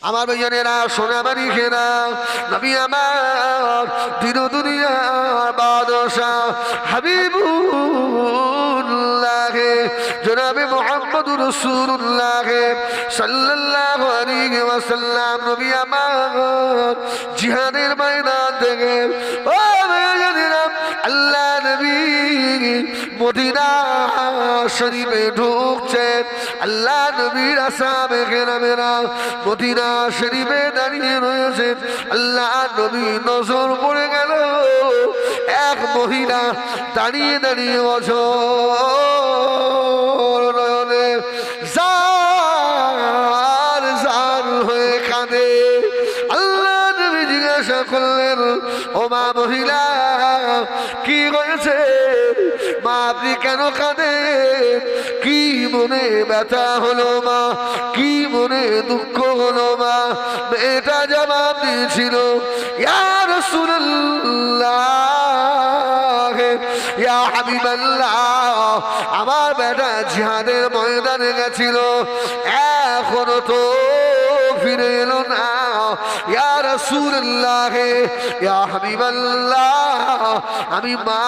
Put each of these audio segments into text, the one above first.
আমার ভাইয়ানেরা সোনামারি খেরা নবী আমার দিন দুনিয়ার বাদশাহ হাবিবুল্লাহ জনাবে মুহাম্মদুর রাসূলুল্লাহ সাল্লাল্লাহু আলাইহি ওয়াসাল্লাম নবী আমার জিহাদের ময়দান থেকে ও ভাইয়ানেরা আল্লাহ নবী মদিনা শরীফে ঢুকছেন। আল্লাহ নবীর আসহাবে কেরামেরা মদিনা শরীফে দাঁড়িয়ে রয়েছেন। আল্লাহ নবী নজর পড়ে গেল এক মহিলা দাঁড়িয়ে দাঁড়িয়ে অঝর নয়নে জার জার হয়ে কাঁদে। আল্লাহ নবী জিজ্ঞাসা করলেন, ও মা মহিলা কি হয়েছে মা, আপনি কেন কাঁদেন? কি মনে ব্যথা হলো মা, কি মনে দুঃখ হলো মা? এটা জবাব দিয়েছিল, ইয়া রাসূলুল্লাহ ইয়া হাবিবাল্লাহ, আমার বেটা জিহাদের ময়দানে গেছিল, এখনো তো ফিরে এলো না। ইয়া রাসূলুল্লাহ ইয়া হাবিবাল্লাহ, আমি মা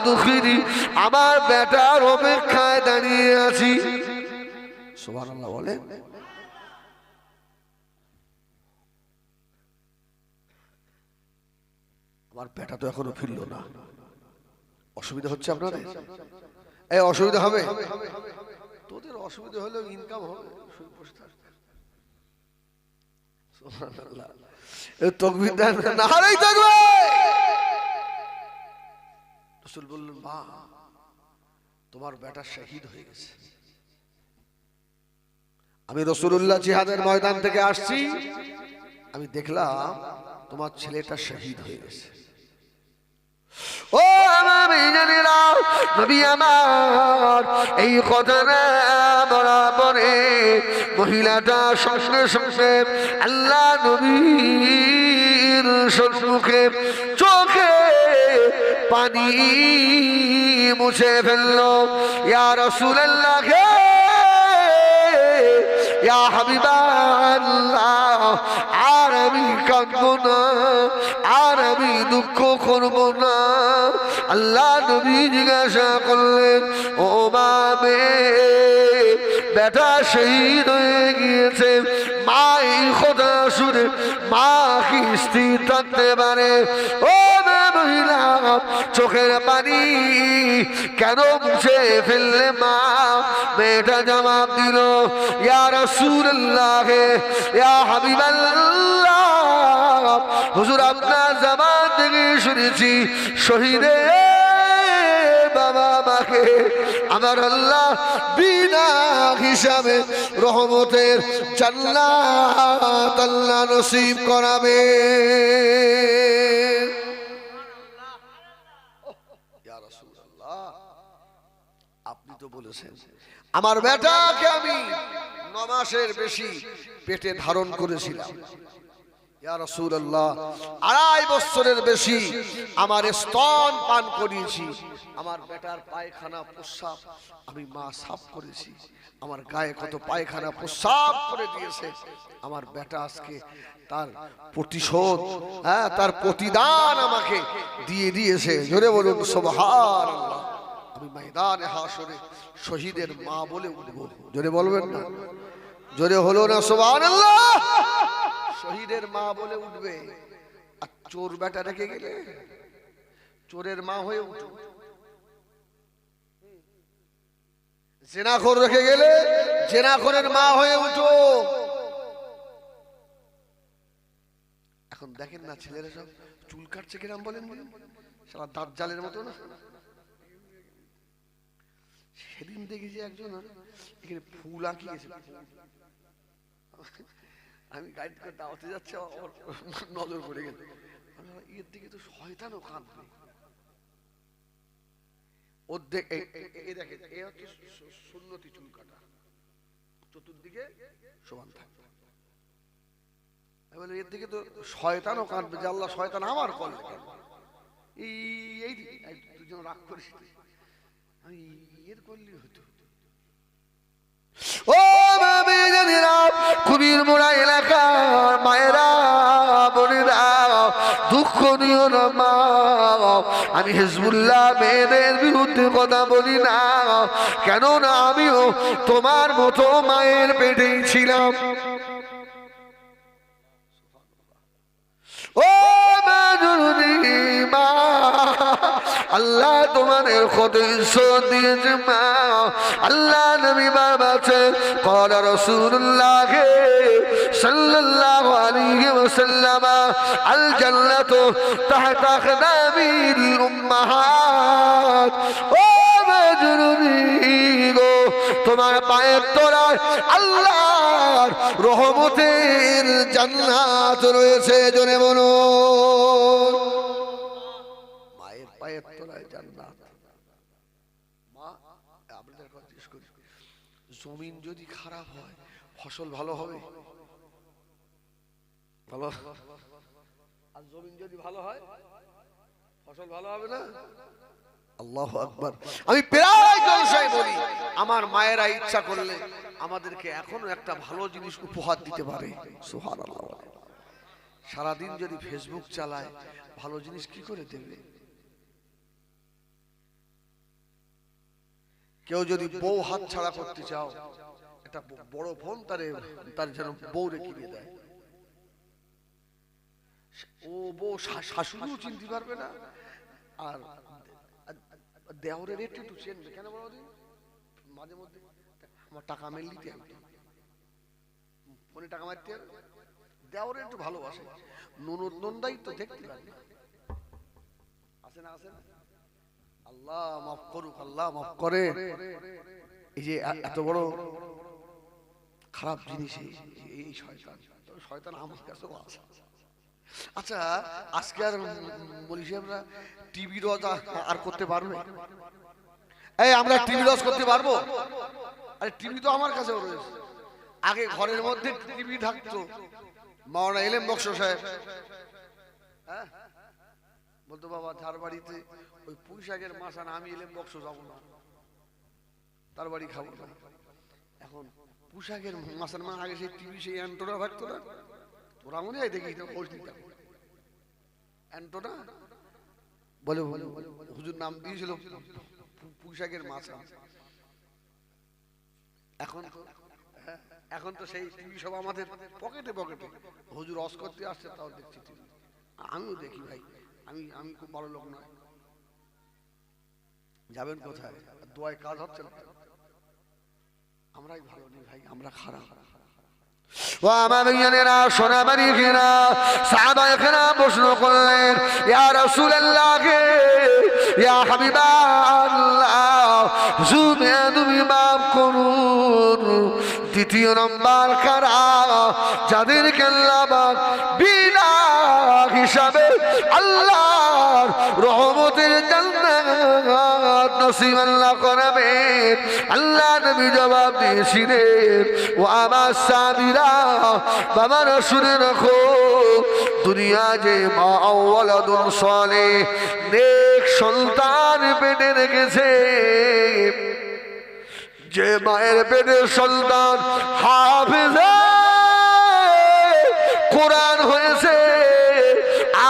দুঃখিনী, আমার বেটার অপেক্ষায় দাঁড়িয়ে আছি। সুবহানাল্লাহ বলে। আমার বেটা তো এখনো ফিরলো না, অসুবিধা হচ্ছে আপনাদের? এই অসুবিধা হবে? তোদের অসুবিধা হলেও ইনকাম হবে। সুবহানাল্লাহ, এই তাকবীর দেন, নারায়ে তাকবীর। রাসূল বললেন, মা তোমার বেটা শহীদ হয়ে গেছে। আমি রাসূলুল্লাহ জিহাদের ময়দান থেকে আসছি, আমি দেখলাম তোমার ছেলেটা শহীদ হয়ে গেছে। ও আমার জানেরা নবী আমার এই কথাটা বলার পরে মহিলাটা সঙ্গে সঙ্গে আল্লাহ নবীর সম্মুখে চোখে পানি মুছে ফেললো। ইয়া রাসূলুল্লাহ ইয়া হাবিবাল্লাহ, আর আমি কাঁদবো না, আর আমি দুঃখ করবো না। আল্লাহ নবী জিজ্ঞাসা করলেন, ও বাবে বেটা শহীদ হয়ে গিয়েছে, মা এই কথা শুনে মা কি স্থির থাকতে পারে? ও মহিলা চোখের পানি কেন মুছে ফেললে মা? মেয়েটা জবাব দিল, ইয়া রাসূলুল্লাহ ইয়া হাবিবাল্লাহ, হুজুর আপনার জবান থেকে শুনেছি শহীদের বাবা মাকে আমার আল্লাহ বিনা হিসাবে রহমতের জান্নাত আল্লাহ নসিব করাবে। আপনি তো বলেছেন আমার বেটাকে আমি 9 মাসের বেশি পেটে ধারণ করেছিলাম। ইয়া রাসূলুল্লাহ 2.5 বছরের বেশি আমার স্তন পান করিয়েছি। আমার বেটার পায়খানা প্রস্রাব আমি মা সাফ করেছি। আমার গায়ে কত পায়খানা প্রস্রাব করে দিয়েছে। আমার বেটা আজকে তার প্রতিশোধ, হ্যাঁ তার প্রতিদান আমাকে দিয়ে দিয়েছে। জোরে বলুন সুবহানাল্লাহ। আমি ময়দানে হাসরে শহীদের মা বলে উঠব। জোরে বলবেন না? জোরে হলো না সুবহানাল্লাহ? শহীদের মা বলে উঠবে। আর চোর বেটা রেখে গেলে চোরের মা হয়ে উঠো, জেনাখোর রেখে গেলে জেনাখোরের মা হয়ে উঠো। এখন দেখেন না ছেলেরা সব চুল কাটছে কিরাম বলেন, সারা দাজ্জালের মতো না। সেদিন দেখেছি একজন এখানে ফুল আঁকিয়েছে, আমি গাইড করে দাওয়াতে যাচ্ছি, নজর পড়ে গেল। এর দিকে তো শয়তানও কাঁদবে। ওর দেখে এই হচ্ছে সুন্নতি চুল কাটা, চতুর্দিকে সমান থাকবে। আমি বলি এর দিকে তো শয়তানও কাঁদবে যে আল্লাহ শয়তান আমার করলে কেন? এই দুজন রাগ করিস, আমি এর করলেই হতো। ও কবির মোড়া এলাকা করিও না মা, আমি হিজবুল্লাহ মেয়েদের বিরুদ্ধে কথা বলি না, কেননা আমিও তোমার মতো মায়ের পেটেই ছিলাম। ও মা জননী মা, আল্লাহ তোমাদের কত ইজ্জত দিয়েছে মা। আল্লাহ নবী বাবাছে قال رسول الله صلى الله عليه وسلم الجنة تحت أقدام الأمهات। ও মা জননী গো, তোমার পায়ের তলায় আল্লাহর রহমতের জান্নাত রয়েছে। জোরে বলো, মায়ের পায়ের তলায় জান্নাত। মা, আপনাদের কথা জিজ্ঞেস করি, জমিন যদি খারাপ হয় ফসল ভালো হবে? ভালো। আর জমিন যদি ভালো হয় ফসল ভালো হবে না? আল্লাহু আকবার। আমি প্রায় জলসায় বলি, আমার মায়েরা ইচ্ছা করলে আমাদেরকে এখনো একটা ভালো জিনিস উপহার দিতে পারে। সুবহানাল্লাহ। সারাদিন যদি ফেসবুক চালায় ভালো জিনিস কি করে দেবে? কেউ যদি বউ হাত ছাড়া করতে চাও, একটা বড় ফোন তার যেন বউরে কিনে দেয়। ও বউ শাশুড়িও চিনতে পারবে না, আর দেওরের একটু চেনবে কেন বলো দিন? মাঝে মধ্যে আমার টাকা মেললিতে ফোনে টাকা মারতে হবে, দেওরে একটু ভালোবাসে, ননদ নন্দাই তো দেখতে পারবে। আছে না? আছে না? আল্লাহ মাফ করুক, আল্লাহ মাফ করে। এই যে এত বড় খারাপ জিনিস এই শয়তান, শয়তান আমার কাছেও আছে। আচ্ছা, আজকে আর বলি আমরা টিভি রোজ আর করতে পারবো? এই আমরা টিভি রোজ করতে পারবো? আরে টিভি তো আমার কাছেও রয়েছে। আগে ঘরের মধ্যে টিভি থাকতো, মাওলানা এলেম বক্স সাহেব হ্যাঁ বলতো, বাবা তার বাড়িতে ওই পুঁই শাকের মাছ আনা, আমি এলেম বক্স যাবো না, তার বাড়ি খাবো না। এখন পুঁই শাকের মাছের মা, আগে সেই টিভি সেই অ্যান্টোনা থাকতো না, তোরা মনে হয় দেখি খোঁজ নিতাম। অ্যান্টোনা বলে হুজুর নাম দিয়েছিল পুঁই শাকের মাছ। এখন তো সেই টিভি সব আমাদের পকেটে পকেটে। হুজুর অস করতে আসছে, তাও দেখছি টিভি। আমিও দেখি ভাই, আমি খুব বড় লোক নয়। যাবেন কোথায়? দোয়ায় কাজ হচ্ছে না। আমরাই ভালো নেই ভাই, আমরা খারাপ। ও আমার ইয়ানেরা, সোনামারি ঘেরা সাহাবায়ে কেরাম প্রশ্ন করলেন, ইয়া রাসূলুল্লাহ, ইয়া হাবিবাল্লাহ, হুজুর তুমি মাফ করুন, দ্বিতীয় নম্বর কারা যাদেরকে আল্লাহ বিনা হিসাবে আল্লাহর রহমতের জান্নাত নসিব আল্লাহ করাবেন? আল্লাহ নবী জবাব দিয়েছিলেন, ও আমার সাবিরা, বাবার শুনে রাখো, দুনিয়া যে মা ওয়ালাদুন সালেহ, নেক সন্তান পেটে রেখেছে, যে মায়ের পেটের সন্তান হাফেজে কোরআন হয়েছে,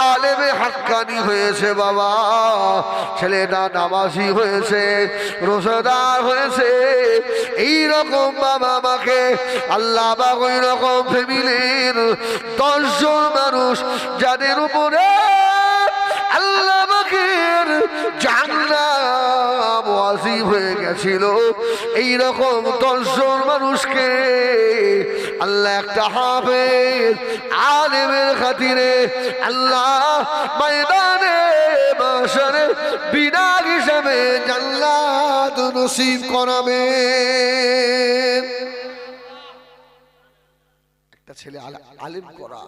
আলেমে হাক্কানি হয়েছে, বাবা ছেলেটা নামাজি হয়েছে, রোজাদার হয়েছে, এইরকম বাবা মাকে আল্লাহ বা ওই রকম ফ্যামিলির 10 জন মানুষ যাদের উপরে আল্লাহ পাকের জান্নাত ওয়াজিব হয়ে গেছিল, এইরকম 10 জন মানুষকে আল্লাহ একটা হাফেজ আলেমের খাতিরে আল্লাহ ময়দানে মাশারে বিনা হিসাবে জান্নাত নসিব করাবেন। একটা ছেলে আলেম করা,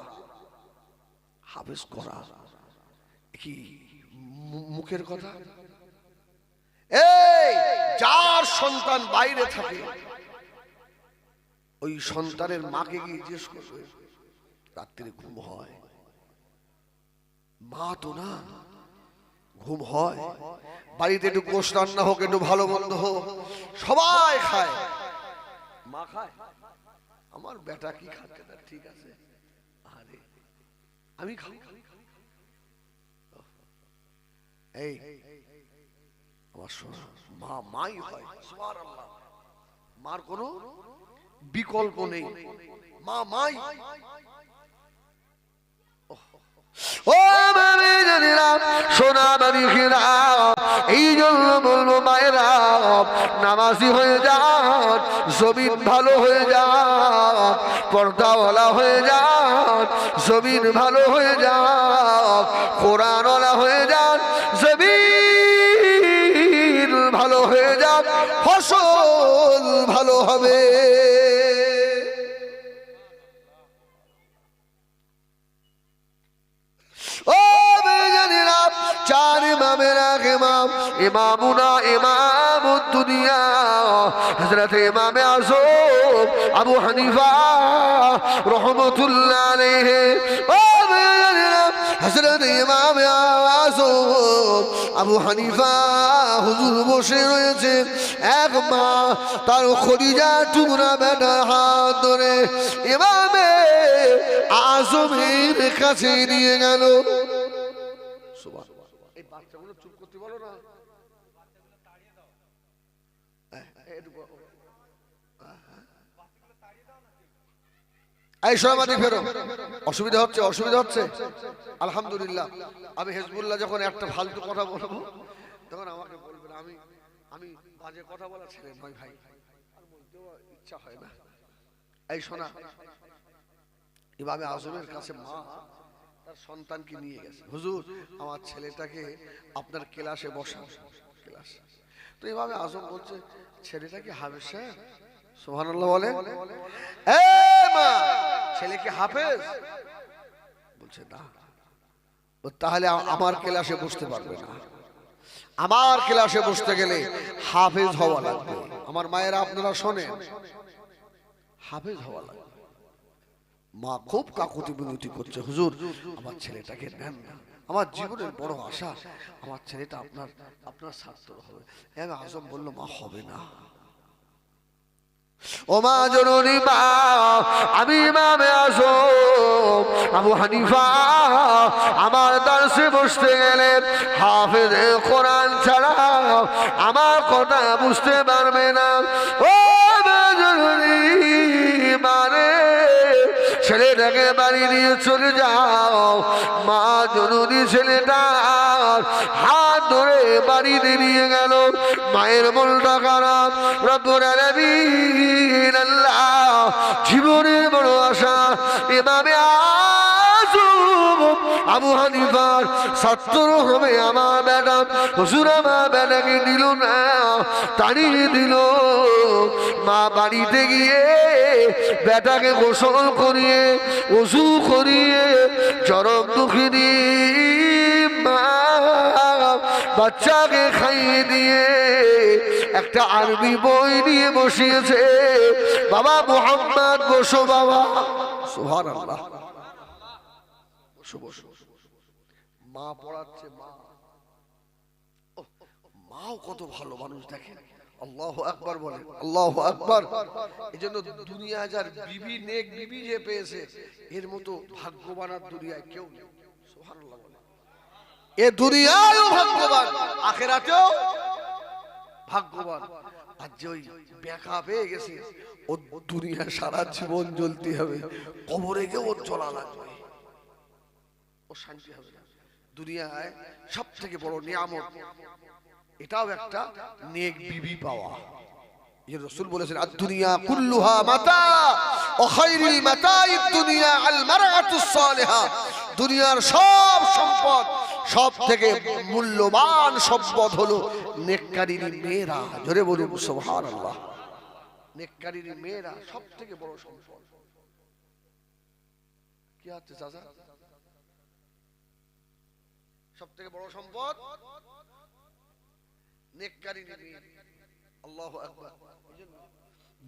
হাফেজ করা কি মুখের কথা? এই যার সন্তান বাইরে থাকে, ওই সন্তানের মাকে গিয়ে জিজ্ঞেস করবে, রাত্রে ঘুম হয়? মা তো না, ঘুম হয়? বাড়িতে একটু গোশত রান্না হোক, একটু ভালো মন্দ হোক, সবাই খায়, মা খায়? আমার বেটা কি খাচ্ছে না, ঠিক আছে, আরে আমি খাই, এই আমার সোনা মা মাই হয়, সুবহানাল্লাহ। মার কোনো বিকল্প নেই, মা মাই। ও মানে জানিরা সোনা বাড়িরা, এই জন্য বলবো মায়েরা নামাজি হয়ে যান, জমিন ভালো হয়ে যান, পর্দাওয়ালা হয়ে যান, জমিন ভালো হয়ে যান, কোরআনওয়ালা হয়ে যান, জমিন ভালো হয়ে যান, ফসল ভালো হবে। ও বেজানিরা, চার ইমামের এক ইমাম, ইমামুনা ইমামুদ দুনিয়া, হযরত ইমামে আযম আবু হানিফা রাহমাতুল্লাহ আলাইহি। ও বেজানিরা, হযরত ইমামে আযম আবু হানিফা হুজুর বসে রয়েছে, এক মা তার খদিজা টুকরা বেটার হাত ধরে ইমামে আযমের কাছে নিয়ে গেল। এই বাচ্চাগুলো চুপ করতে বলো না, এই সমাধি ফেরো। অসুবিধা হচ্ছে, অসুবিধা হচ্ছে। আলহামদুলিল্লাহ, আমি হিজবুল্লাহ যখন একটা ফালতু কথা বলবো তখন আমাকে বলবেন, আমি আমি বাজে কথা বলা ছেলে নয় ভাই, আর বলতেও ইচ্ছা হয় না। এই শোনা, ইমামে আযমের কাছে মা তার সন্তানকে নিয়ে গেছে, হুজুর আমার ছেলেটাকে আপনার ক্লাসে বসান, ক্লাসে। তো ইমামে আযম বলছে, ছেলেটা কি হাফেজ সাহেব? সুবহানাল্লাহ বলে। এ মা, ছেলে কি হাফেজ? বলছে না। তাহলে আমার ক্লাসে বসতে পারবে না, আমার ক্লাসে বসতে গেলে হাফেজ হওয়া লাগবে। আমার মায়েরা আপনারা শোনেন, হাফেজ হওয়া লাগবে। মা খুব কাকুতি বিনতি করছে, হুজুর আমার ছেলেটাকে নেন না, আমার জীবনের বড় আশা আমার ছেলেটা আপনার আপনার ছাত্র হবে। ইমামে আযম বলল, মা হবে না। ও মা জননী মা, আমি ইমামে আযম আবু হানিফা আমার দরসে বসতে গেলে হাফেজে কোরআন ছাড়া আমার কথা বুঝতে পারবে না। ও মা জননী মানে ছেলেটাকে বাড়ি নিয়ে চলে যাও। মা জননী ছেলেটার হাত ধরে বাড়িতে নিয়ে গেল। মায়ের মনটা খারাপ, রব্বুল আলামিন আল্লাহ জীবনের বড় আশা ইমামে আযম আবু হানিফার ছাত্র হবে আমার বেটা, হুজুর আমার বেটাকে দিল না, তাড়িয়ে দিল। মা বাড়িতে গিয়ে বেটাকে গোসল করিয়ে ওযু করিয়ে চরম দুঃখিনী মা বাচ্চাকে খাইয়ে দিয়ে একটা আরবি বই নিয়ে বসিয়েছে, বাবা মুহাম্মদ বসো বাবা। সুবহানাল্লাহ, বসো বসো। মা পড়াচ্ছে, মা মাও কত ভালো মানুষ দেখেন। আল্লাহু আকবার বলে, আল্লাহু আকবার। এজন্য দুনিয়া যার বিবি নেক বিবি যে পেয়েছে এর মতো ভাগ্যবান আর দুনিয়ায় কেউ নেই। সুবহানাল্লাহ বলে। এ দুনিয়ায়ও ভাগ্যবান, আখিরাতেও ভাগ্যবান। আর যে ওই বেকা পেয়ে গেছে ও দুনিয়া সারা জীবন জ্বলতে হবে, কবরে গিয়ে ওর জ্বলা লাগবে, ও শান্তি হবে না। দুনিয়ায় সব থেকে বড় নিয়ামত এটাও একটা নেক বিবি পাওয়া। এই রাসূল বলেছেন, আদ-দুনিয়া কুল্লুহা মাতা ওয়া খায়রুল মাতাঈদ দুনিয়া আল মারআতুস সালিহা। দুনিয়ার সব সম্পদ, সব থেকে মূল্যবান সম্পদ হলো নেককারীর মেয়েরা। জোরে বলুন সুবহানাল্লাহ। নেককারীর মেয়েরা সব থেকে বড় সম্পদ। কি আছে চাচা? সব থেকে বড় সম্পদ নেককারীর মেয়ে। আল্লাহু আকবার।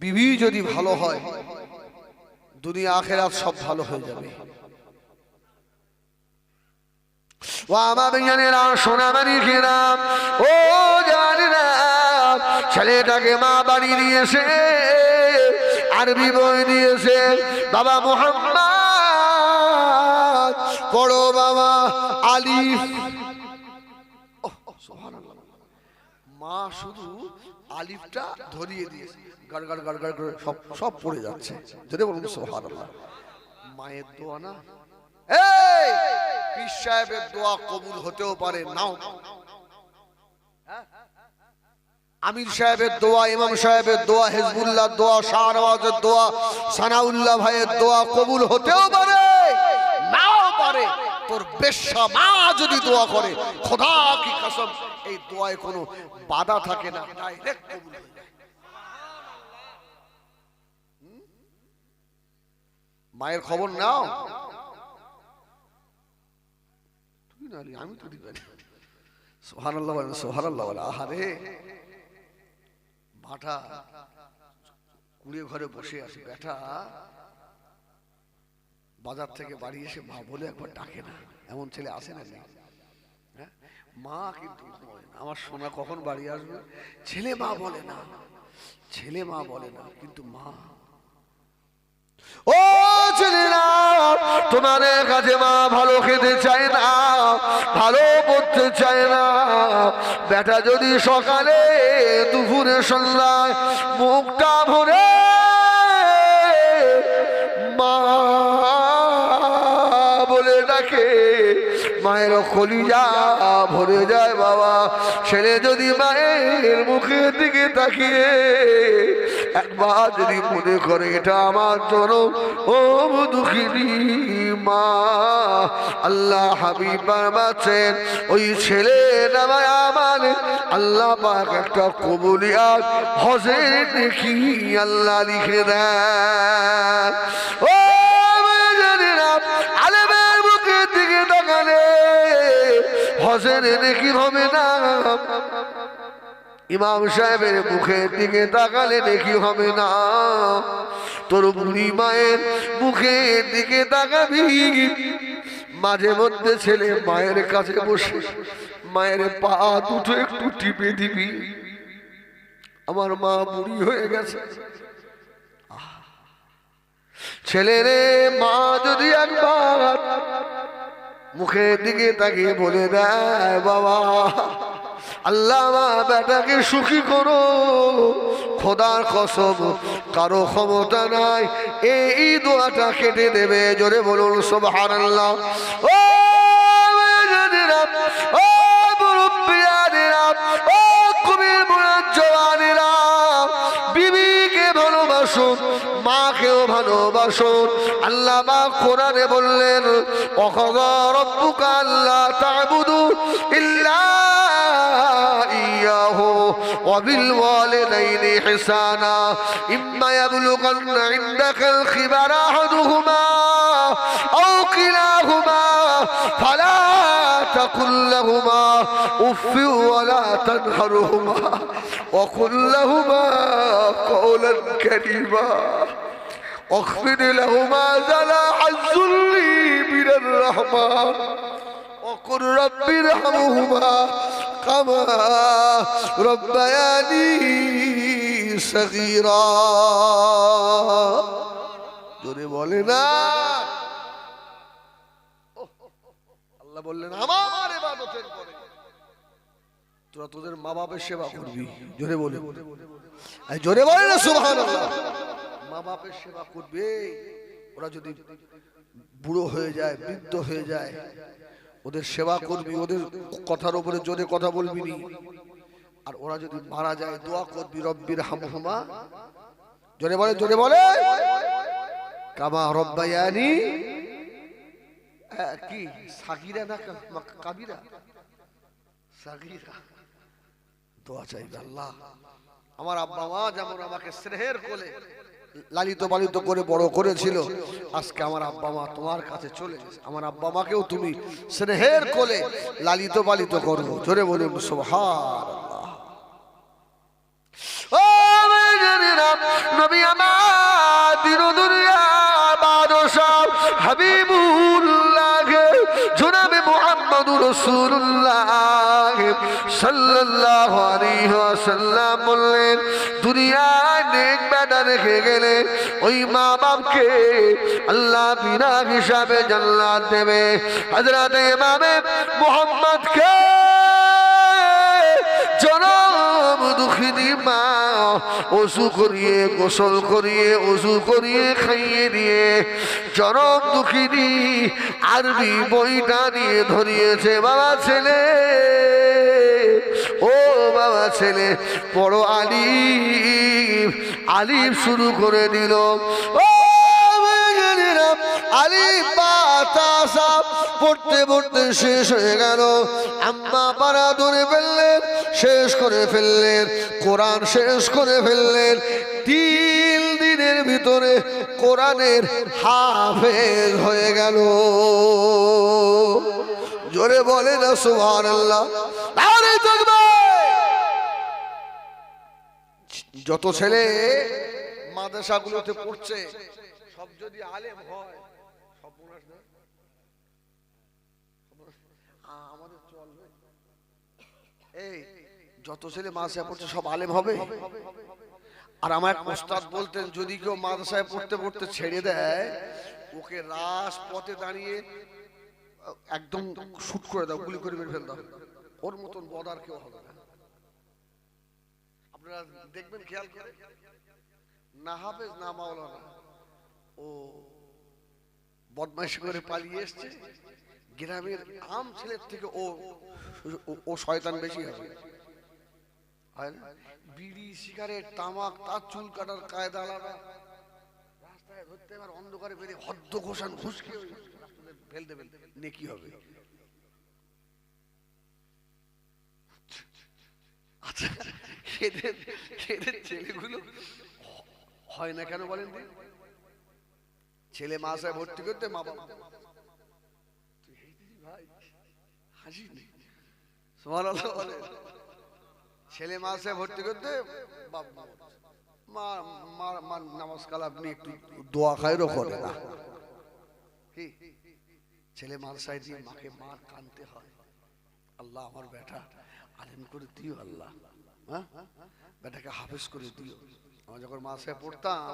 বিবি যদি ভালো হয় দুনিয়া আখিরাত সব ভালো হয়ে যাবে। ও আমার জানেরা, সোনামানি কিরাম, ও জানেরা, ছেলেটাকে মা বাড়ি দিয়েছে, আরবি বই দিয়েছে, বাবা মুহাম্মদ পড়ো বাবা আলিফ। মা শুধু আলিফটা ধরিয়ে দিয়েছে, গাড় গাড় গাড় গাড় করে সব সব পড়ে যাচ্ছে। যদি বলুন সুবহানাল্লাহ। মায়ের দোয়া না, এই পীর সাহেবের দোয়া কবুল হতেও পারে, নাও। আমির সাহেবের দোয়া, ইমাম সাহেবের দোয়া, হিজবুল্লাহর দোয়া, শাহনওয়াজের দোয়া, সানাউল্লাহ ভাইয়ের দোয়া কবুল হতেও পারে, নাও পারে। তোর বেশ্যা মা যদি দোয়া করে, খোদা কি কসম, এই দোয়ায় কোনো বাধা থাকে না, ডাইরেক্ট কবুল হয়ে যায়। মায়ের খবর নাও। তুই না, আমি তো দিবেন। সুবহানাল্লাহ বলেন, সুবহানাল্লাহ বলেন। আহারে বাটা কুড়িয়ে ঘরে বসে আছে, বেটা বাজার থেকে বাড়ি এসে মা বলে একবার ডাকে না, এমন ছেলে আসে না? হ্যাঁ, মা কিন্তু আমার সোনা কখন বাড়ি আসবে, ছেলে মা বলে না, ছেলে মা বলে না, কিন্তু মা। ও ছেলেরা, তোমাদের কাছে মা ভালো খেতে চায় না, ভালো পড়তে চায় না। বেটা যদি সকালে দুপুরে সন্ধ্যায় মুখটা ভরে মা বলে ডাকে, মায়ের কলিজা ভরে যায় বাবা। ছেলে যদি মায়ের মুখের দিকে তাকিয়ে একবার যদি মনে করে এটা আমার জন্য ও দুঃখিনী মা, আল্লাহ হাবিব বারবাচ্ছেন ওই ছেলে নামায় আমার আল্লাহ পাক একটা কবুলিয়াত হজের দেখি আল্লাহ লিখে দেন। ও আলেমের মুখের দিকে তাকালে হজের দেখি হবে না, ইমাম সাহেবের মুখের দিকে তাকালে দেখি হবে না, তোর বুড়ি মায়ের মুখের দিকে তাকাবি। মাঝে মধ্যে ছেলে মায়ের কাছে বসে মায়ের পা দুটো একটু টিপে দিবি। আমার মা বুড়ি হয়ে গেছে, ছেলেরে মা যদি একবার মুখের দিকে তাকিয়ে বলে দেয় বাবা আল্লাহ মা বেটাকে সুখী করো, খোদার কসম কারো ক্ষমতা নাই এই দোয়াটা কেটে দেবে। জোরে বলুন সুবহানাল্লাহ। ও জানেরা, ও মুরব্বিয়ানেরা, ও কবির মুরাজ্জওয়ানেরা, বিবিকে ভালোবাসো, মাকেও ভালোবাসো। আল্লাহ পাক কোরআনে বললেন ওয়াকাযা রাব্বুকা আল্লা তা'বুদু ইল্লা ইয়াহু ওয়া বিল ওয়ালিদাইনি ইহসানা ইম্মা ইয়াবলুগান্না ইনদাকাল খিবারা আহাদুহুমা আও কিলাহুমা ফালা তাকুল লাহুমা উফফি ওয়া লা তানহারহুমা ওয়া কুল লাহুমা قولا كريما واخفض لهما جناح الذل من الرحمة وقل رب ارحمهما كما ربياني صغيرا। জোরে বলে না, আল্লাহ বললেন আমার ইবাদতের পরে তোরা তোদের মা বাপের সেবা করবি। জোরে বলে, জোরে বলে না সুবহানাল্লাহ। মা বাপের সেবা করবে, ওরা যদি বুড়ো হয়ে যায়, বৃদ্ধ হয়ে যায়, ওদের সেবা করবি, ওদের কথার উপরে জোরে কথা বলবি নি। আর ওরা যদি মারা যায় দোয়া করবি রব্বির হামহুমা, জোরে বলে, জোরে বলে, কামা রব্বায়ানি কি সাগীরা না কাবিরা, সাগীরা। দোয়া চাইবে আল্লাহ আমার আব্বা মা যেমন আমাকে স্নেহের কোলে লালিত পালিত করে বড় করেছিল, আজকে আমার আব্বা মা তোমার কাছে চলে গেছে, আমার আব্বা মাকেও তুমি স্নেহের কোলে লালিত পালিত করো। জোরে বলুন সুবহানাল্লাহ। ও মেয়েরা, নবী আমার দিন দুনিয়া বাদশাহ হাবিবুল্লাহ জনাবে মুহাম্মদুর রাসূলুল্লাহ সাল্লাল্লাহু আলাইহি ওয়াসাল্লাম বললেন দুনিয়ায় নেক বেটা রেখে গেলে ওই মা বাপকে আল্লাহ বিনা হিসাবে জান্নাত দেবে। হযরত ইমামে মুহাম্মদকে জনম দুঃখিনী মা ওযু করিয়ে গোসল করিয়ে ওযু করিয়ে খাইয়ে দিয়ে চরম দুঃখিনী আরবি বইটা নিয়ে ধরিয়েছে, বাবা ছেলে ও বাবা ছেলে পড়ো আলিফ, আলিফ শুরু করে দিল। ও আলিফ বা তা সা পড়তে পড়তে শেষ হয়ে গেল। আম্মা পারা ধরে ফেললেন, শেষ করে ফেললেন, কোরআন শেষ করে ফেললেন। 3 দিনের ভিতরে কোরআনের হাফেজ হয়ে গেল। জোরে বলে না সুবহানাল্লাহ। আরে দেখবে যত ছেলে মাদ্রাসাগুলোতে পড়ছে সব যদি আলেম হয় সব আমাদের চলবে। এই যত ছেলে মাদ্রাসায় পড়ছে সব আলেম হবে? আর আমার ওস্তাদ বলতেন যদি কেউ মাদ্রাসায় পড়তে পড়তে ছেড়ে দেয় ওকে রাজপথে দাঁড়িয়ে একদম শুট করে দাও, গুলি করে মেরে ফেল দাও, ওর মতন বদার কেউ হবে না। আপনারা দেখবেন খেয়াল করে, না হাফেজ না মাওলানা, ও বদমাইশি করে পালিয়ে এসছে, গ্রামের আম ছেলের থেকে ও শয়তান বেশি হবে। বিড়ি সিগারেট তামাক তার চুল কাটার কায়দা আলাদা, রাস্তায় ধরতে এবার অন্ধকারে বেরিয়ে হদ্দ ঘোষান ঘুষকে ফেল দেবেন, নেকি হবে। আচ্ছা এদের ছেলেগুলো হয় না কেন বলেন? ছেলে মাসায় ভর্তি করতে মা বাবা ভাই হাসি নেই, সুবহানাল্লাহ বলে। ছেলে মাসায় ভর্তি করতে মা নামাজ কালাম আপনি একটু দোয়া খায়রও করে না। কি ছেলে মাদ্রাসায় দিয়ে মাকে মার কানতে হয়, আল্লাহ আমার বেটা আলেম করে দিও, আল্লাহ হ্যাঁ বেটাকে হাফেজ করে দিও। আমি যখন মাদ্রাসায় পড়তাম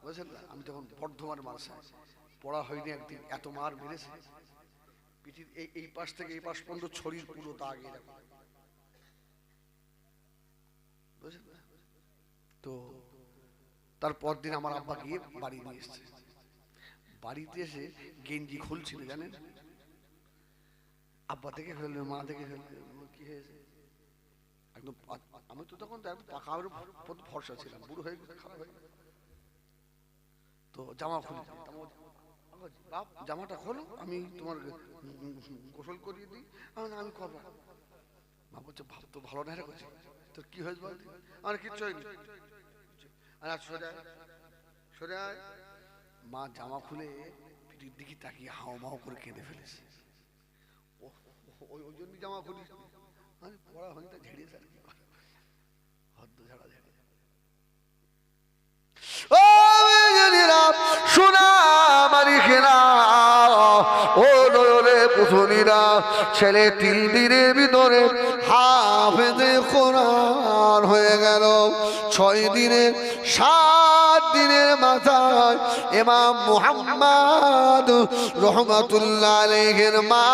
বুঝলেন না, আমি তখন বর্ধমান মাদ্রাসায় পড়া হয়নি, একদিন এত মার মেরেছে পিঠির এই পাশ থেকে এই পাশ পর্যন্ত ছড়ির পুরো দাগ এরকম, বুঝলেন না। তো তারপর দিন আমার আব্বা গিয়ে বাড়ি নিয়ে এসছে, বাড়িতে এসে গেঞ্জি খুলছিল জানেন, আব্বা দেখে ফেলবে মা দেখে ফেলবে, কি হয়েছে একদম। আমি তো তখন পাকা ফর্সা ছিলাম, বুড়ো হয়ে গেছে, খারাপ হয়ে গেছে। তো জামা খুলি, বাপ জামাটা খোলো আমি তোমার গোসল করিয়ে দিই। আমি করবো। মা বলছে ভাব তো ভালো না রে, বলছে তোর কি হয়েছে বল? আমার কিচ্ছু হয়নি। সোজা মা জামা খুলে পিঠির দিকে তাকিয়ে হাও মাও করে কেঁদে ফেলেছে। ওই জন্য জামা খুলিস পড়া হয়নি, তা ঝেড়ে আর কি হদ্দ ঝাড়া ঝেড়ে। সোনা মালিকেরা ও নয়নে পুথুনিরা, ছেলে 3 দিনের ভিতরে হাফেজে কোরআন হয়ে গেল। 6 দিনের 7 দিনের মাথায় ইমাম মুহাম্মদ রহমাতুল্লাহ আলাইহির মা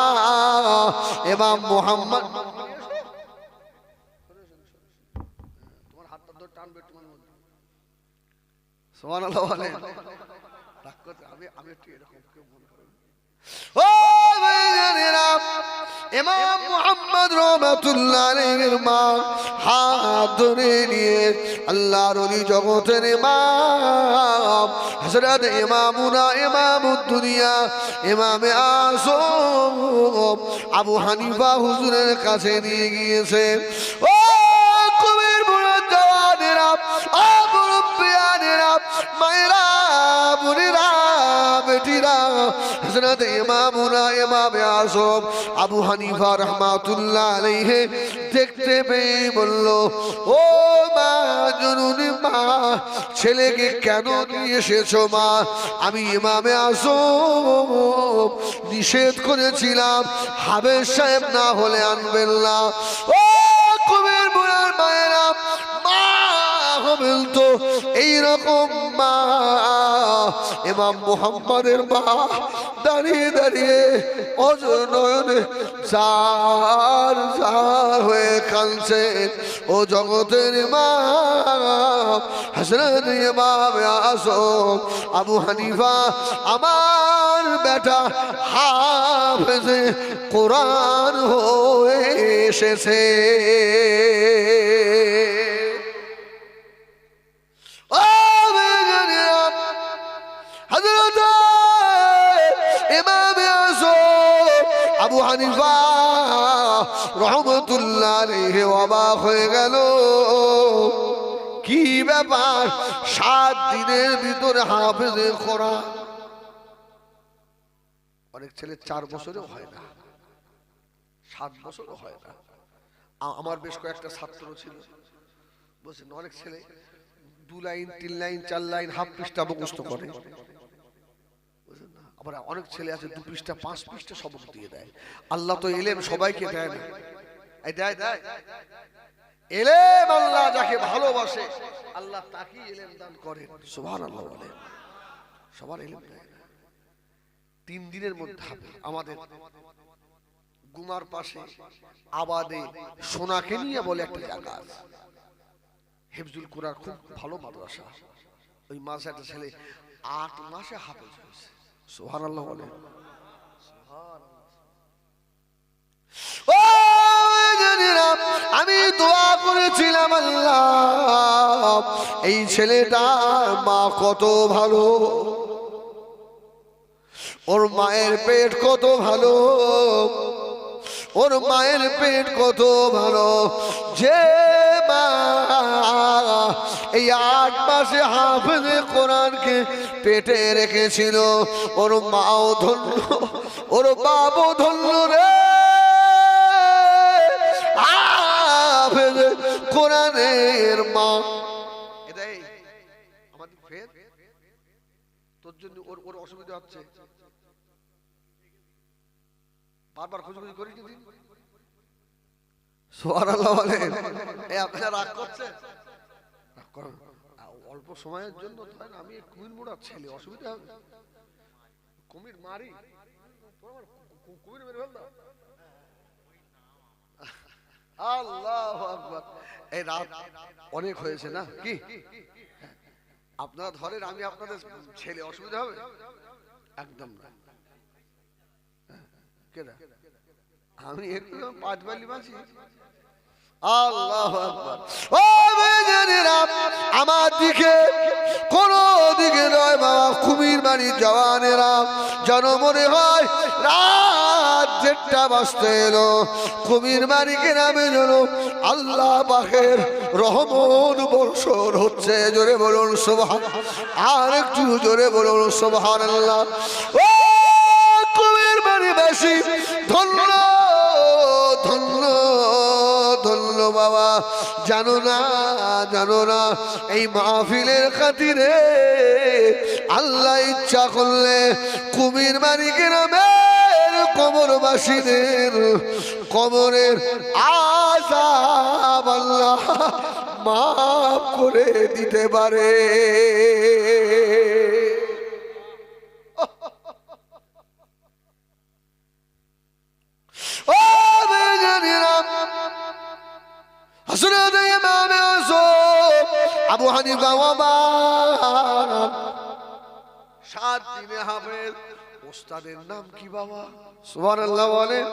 ইমাম মুহাম্মদ, তোমার হাতটা ধরে টানবে তোমার মধ্যে, সুবহানাল্লাহ বলেন। আমি একটু এরকম কেউ মনে করেন। ও ভাইজানেরা, ইমাম মুহাম্মদ রহমাতুল্লাহ আলাইহির মা হাত ধরে নিয়ে আল্লাহর ওলি জগতের ইমাম হযরত ইমামুনা ইমামুদ দুনিয়া ইমামে আযম আবু হানিফা হুজুরের কাছে নিয়ে গিয়েছে। ও কবির বুড়ো জওয়ানেরা, ও মুরব্বিয়ানেরা, মায়েরা, বোনেরা, বেটিরা, হযরত ইমামুনা ইমামে আযম আবু হানিফা রাহমাতুল্লাহ আলাইহি দেখতে পেয়ে বলল, ও মা জননী মা, ছেলেকে কেন নিয়ে এসেছো মা? আমি ইমামে আযম নিষেধ করেছিলাম হাফেজ সাহেব না হলে আনবেন না। ও কবির বুড়ার মায়েরা, মা হবেন তো এইরকম মা ইমাম মুহাম্মাদের মা দাঁড়িয়ে দাঁড়িয়ে অজনয়নে জার জার হয়ে কাঁদছেন। ও জগতের ইমাম হযরত ইমাম আযম আবু হানিফা আমার বেটা হাফেজে কোরআন হয়ে এসেছে। ও হযরত ইমাম আযম আবু হানিফা রহমতুল্লাহ আলাইহি অবাক হয়ে গেল। কি ব্যাপার, 7 দিনের ভিতরে হাফেজে কোরআন। অনেক ছেলে 4 বছরেও হয় না, 7 বছরও হয় না। আমার বেশ কয়েকটা ছাত্র ছিল, বলছেন অনেক ছেলে 2 লাইন 3 লাইন 4 লাইন হাফ পৃষ্ঠা মুখস্থ করে। আবার অনেক ছেলে আছে 2 পৃষ্ঠা 5 পৃষ্ঠা সবক দিয়ে দেয়। আল্লাহ তো ইলম সবাইকে দেয় না, এই দেয় দেয় ইলম আল্লাহ যাকে ভালোবাসে আল্লাহ তাকেই ইলম দান করেন। সুবহানাল্লাহ বলেন, সবার ইলম দেয় না। 3 দিনের মধ্যে আমাদের গুমার পাশে আবাদে সোনাকে নিয়ে বলে একটা জায়গা আছে, হিফজুল কুরআন খুব ভালো মাদ্রাসা। ওই মাদ্রাসাটা ছেলে 8 মাসে হাফেজ হয়েছে। সুবহানাল্লাহ বলেন। ও জানেরা, আমি দোয়া করেছিলাম আল্লাহ এই ছেলেটার মা কত ভালো, ওর মায়ের পেট কত ভালো, ওর মায়ের পেট কত ভালো, যে মা এই 8 মাসে হাফেজে কোরআনকে পেটে রেখেছিল, ওর মাও ধন্য, ওর বাবও ধন্য রে। হাফেজে কোরআনের মা, এটাই আমাদের ফের তোর জন্য ওর অসুবিধা হচ্ছে, বারবার খুঁজে করি দিন। সুবহানাল্লাহ বলেন। এই আপনারা রাগ করছেন, রাগ করেন অল্প সময়ের জন্য। আমি কুমির মোড়ার ছেলে, অসুবিধা হবে, কুমির মারি, কুমির মেরে ফেল। আল্লাহু আকবার। এই রাত অনেক হয়েছে না কি? আপনারা ধরেন আমি আপনাদের ছেলে, অসুবিধা হবে? একদম না। আমি একটু 5 বালি বাঁচি। আল্লাহু আকবার। ও বেজানেরা, আমার দিকে কোন দিকে নয় বাবা, কুমির বাড়ি জওয়ানেরা যেন মনে হয় রাত 1টা বাজতে এলো। কুমির বাড়িকে নামে যেন আল্লাহ পাকের রহমত বর্ষণ হচ্ছে। জোরে বলুন সুবহান, আর একটু জোরে বলুন সুবহানাল্লাহ। ও কুমির বাড়িবাসী ধন্য ধন্য ধন্য বাবা। জানো না, জানো না, এই মাহফিলের খাতিরে আল্লাহ ইচ্ছা করলে কুমির বাড়ি গ্রামের কবরবাসীদের কবরের আযাব আল্লাহ মাফ করে দিতে পারে। ও বেজানেরা, হযরত ইমাম আযম আবু হানিফা ওয়াবার 7 দিনে হাফেজ। ওস্তাদের নাম কি বাবা? সুবহানাল্লাহ বলেন।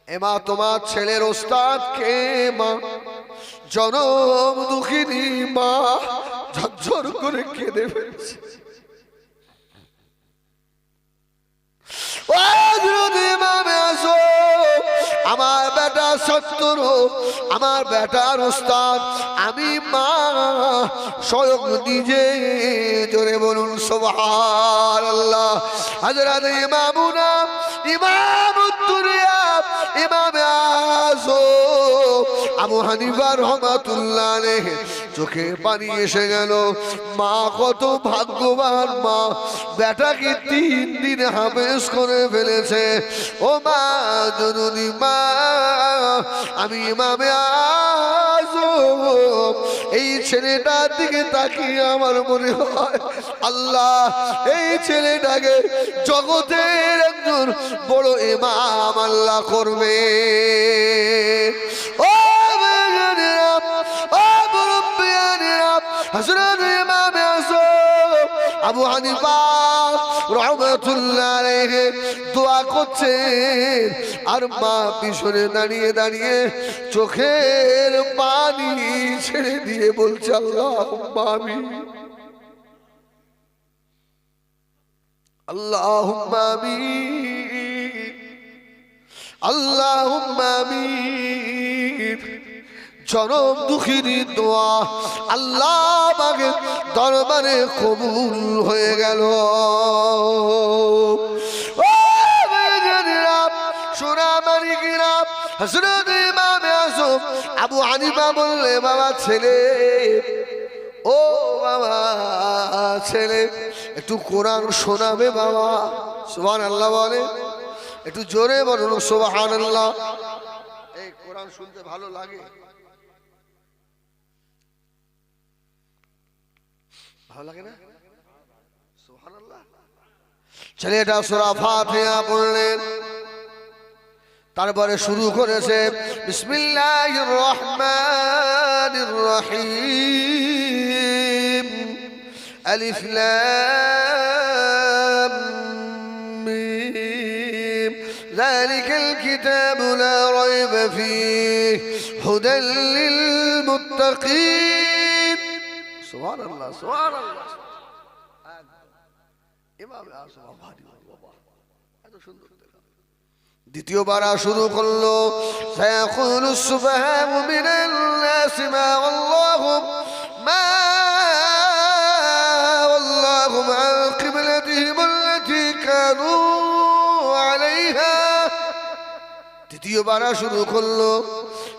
এমা তোমার ছেলের ওস্তাদ কে মা? জনম দুঃখিনী মা ঝরঝর করে কেঁদে ফেলছে। আমার বেটা সত্তর, আমার বেটার ওস্তাদ, আমি মা স্বয়ং নিজে। জোরে বলুন সুবহানাল্লাহ। হযরত ইমামুনা ইমামুদ্দুনিয়া ইমাম আযম আবু হানিফা রাহমাতুল্লাহ আলাইহি চোখে পানি এসে গেল। মা কত ভাগ্যবান মা, বেটাকে 3 দিন হাফেজ করে ফেলেছে। ও মা জননী মা, আমি ইমাম আযম এই ছেলেটার দিকে তাকিয়ে আমার মনে হয় আল্লাহ এই ছেলেটাকে জগতের একজন বড় ইমাম আল্লাহ করবে। ও হযরত ইমাম আবু হানিফা রাহমাতুল্লাহ আলাইহি দোয়া করছেন আর মা পিছনে দাঁড়িয়ে দাঁড়িয়ে চোখের পানি ছেড়ে দিয়ে বলছে আল্লাহুম্মা আমিন আল্লাহুম্মা আমিন আল্লাহুম্মা আমিন। জনম দুঃখীর দোয়া আল্লাহ পাকের দরবারে কবুল হয়ে গেল। সোনামানিকেরা হযরত ইমাম আযম আবু হানিফা বললে বাবা ছেলে ও বাবা ছেলে একটু কোরআন শোনাবে বাবা। সুবহানাল্লাহ বলে, একটু জোরে বলুন সুবহানাল্লাহ। এই কোরআন শুনতে ভালো লাগে, ভালো লাগে না? সুবহানাল্লাহ। ছেলেটা সূরা ফাতিহা পড়লেন, তারপরে শুরু করেছে বিসমিল্লাহির রহমানির রহিম আলিফ লাম মিম যালিকাল কিতাবু লা রাইবা ফীহি হুদাল লিল মুত্তাকিন। সুবহানাল্লাহ সুবহানাল্লাহ। ইমাম আযম ভারী বাবা, এত সুন্দর। দ্বিতীয়বার শুরু করলো সায়াকুলুস সুফাহাউ মিনান নাস মা আল্লাহু আন কিবলাতিহিম আল্লাতী কানূ আলাইহা। তৃতীয়বার শুরু করলো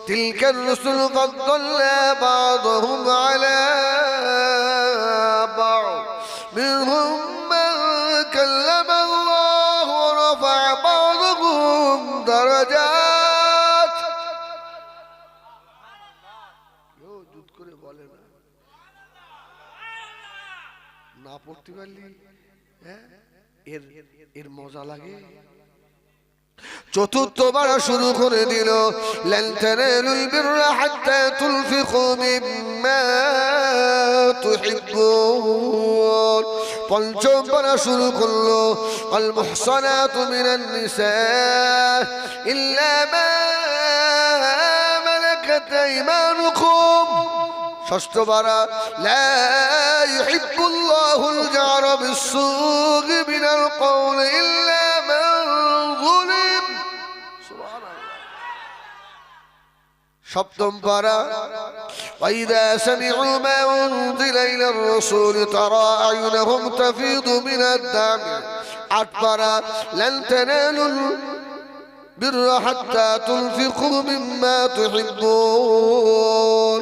তিলকার রুসুল ফাদ্দালনা বা'দুহুম আলা বা'দ মিনহুম মান কাল্লামা আল্লাহু ওয়া রাফা'a বা'দুহুম দারাজাত। কেউ জুত করে বলে না, না পড়তে পারলি এর মজা লাগে। চতুর্থবার শুরু করে দিল লান তানালুল বিররা হাত্তা তুনফিকু মিম্মা তুহিব্বুন। পঞ্চমবার শুরু করলো আল মুহসানাতু মিনান নিসা ইল্লা মা মালাকাত আইমানুকুম। ষষ্ঠবার লা ইউহিব্বুল্লাহুল জাহরা বিস-সুই মিনাল কওলি ইল্লা মান যুলিম। সুবহানাল্লাহ। সপ্তম পারা ওয়াইদা সামি'ু মা উনজিলা ইলার রাসূল তারা আয়ুনাহুম তাফিদু মিনাদ দাম। আট পারা লান তানালুল বিররা হাত্তা তুনফিকু মিম্মা তুহিব্বুন।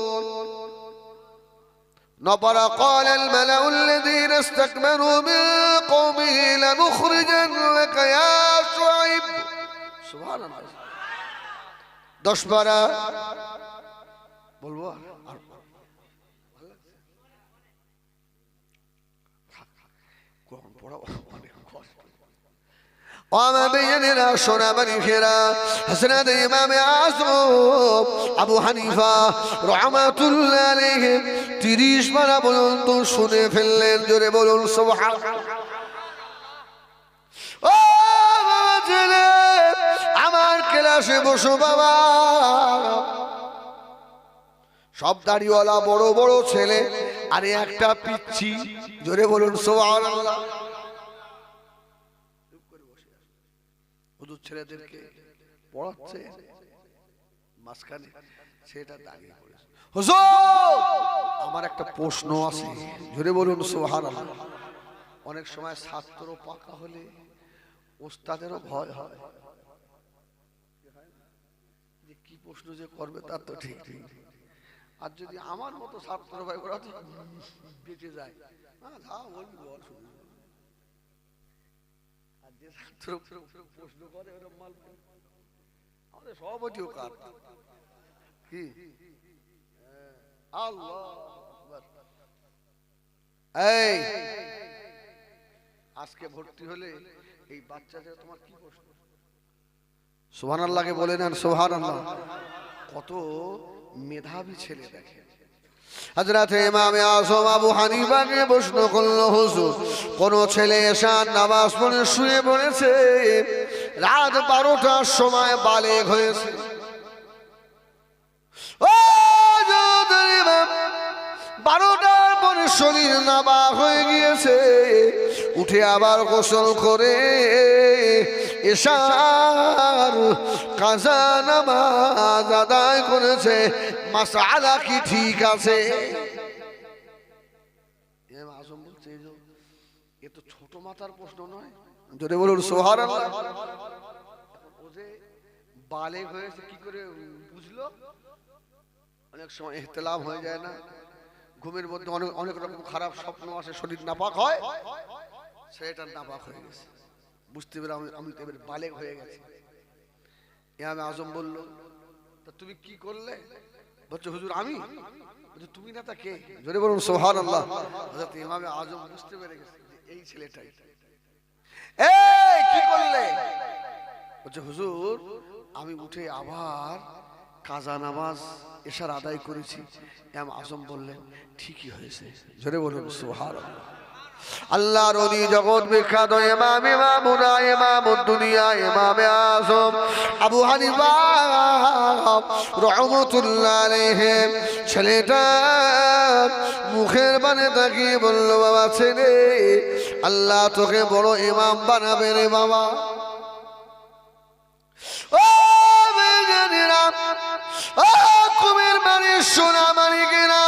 نبر قال الملأ الذين استكبروا من قومه لنخرجنك يا شعيب. سبحان الله. দশ পারা বলবো কোরআন পড়া অনেক কষ্ট। ومبيننا شرابا خيرا حسنات إمام أعظم أبو حنيفة رحمة الله عليه 30 বার পর্যন্ত শুনে ফেললেন। জোরে বলুন সুবহানাল্লাহ। ও ছেলে আমার ক্লাসে বসো বাবা। সব দাড়িওয়ালা বড় বড় ছেলে আর একটা পিচ্ছি। জোরে বলুন সুবহানাল্লাহ। হুজুর ছেলেদেরকে পড়াচ্ছে, মাঝখানে সেটা দাঁড়িয়ে পড়েছে। হুজুর আমার একটা প্রশ্ন আছে। জোরে বলুন সুবহানাল্লাহ। অনেক সময় ছাত্র পাকা হলে ওস্তাদেরও ভয় হয় যে কি প্রশ্ন যে করবে তার তো ঠিক ঠিক। আর যদি আমার মতো ছাত্র ভাই ওরা তো বেঁচে যায়, বলবি বল শুনি। আর যে ছাত্র প্রশ্ন করে ওরা মাল আমাদের সভাপতিও কার কি আল্লাহ এই আজকে ভর্তি হলে এই বাচ্চাদের তোমার কি প্রশ্ন? সুবহানাল্লাহকে বলে নেন সুবহানাল্লাহ। কত মেধাবী ছেলে দেখেন। হযরত ইমাম আযম আবু হানিফাকে প্রশ্ন করল, হুজুর কোন ছেলে এশার নামাজ পড়ে শুয়ে পড়েছে, রাত 12টার সময় বালেগ হয়েছে, ও যুবকের ইমাম 12টার পরে শরীর নাবাক হয়ে গিয়েছে, উঠে আবার গোসল করে এশার কাজা নামাজ আদায় করেছে, মাসআলা কি ঠিক আছে? ইমাম আযম বলছে এ তো ছোট মাথার প্রশ্ন নয়, জোরে বলুন সুবহানাল্লাহ। ও যে বালেগ হয়েছে কি করে বুঝলো? অনেক সময় ইহতিলাম হয়ে যায় না, ঘুমের মধ্যে অনেক রকম খারাপ স্বপ্ন আসে, শরীর নাপাক হয়, সেটা নাপাক হয়ে গেছে, বুঝতে পেরে আমি তো এবার বালেগ হয়ে গেছি। ইমাম আযম বলল, তা তুমি কি করলে? বলছে হুজুর আমি। বলছে তুমি না তা কে? জোরে বলুন সুবহানাল্লাহ। হযরত ইমাম আযম বুঝতে পেরে গেছে যে এই ছেলেটাই। এই কি করলে? বলছে হুজুর আমি উঠে আবার কাজা নামাজ এশার আদায় করেছি। ইমাম আযম বললেন ঠিকই হয়েছে, জোরে বলুন সুবহানাল্লাহ। আল্লাহর ওলি জগৎ বিখ্যাত ইমাম ইমামুনা ইমামুদ দুনিয়া ইমাম আযম আবু হানিফা রাহমাতুল্লাহ আলাইহি ছেলেটা মুখের বানে তাকিয়ে বলল, বাবা ছেলে আল্লাহ তোকে বড় ইমাম বানাবে রে বাবা। ও বেজানিরা, ও কুমির বাড়ির সোনা মানিকেরা,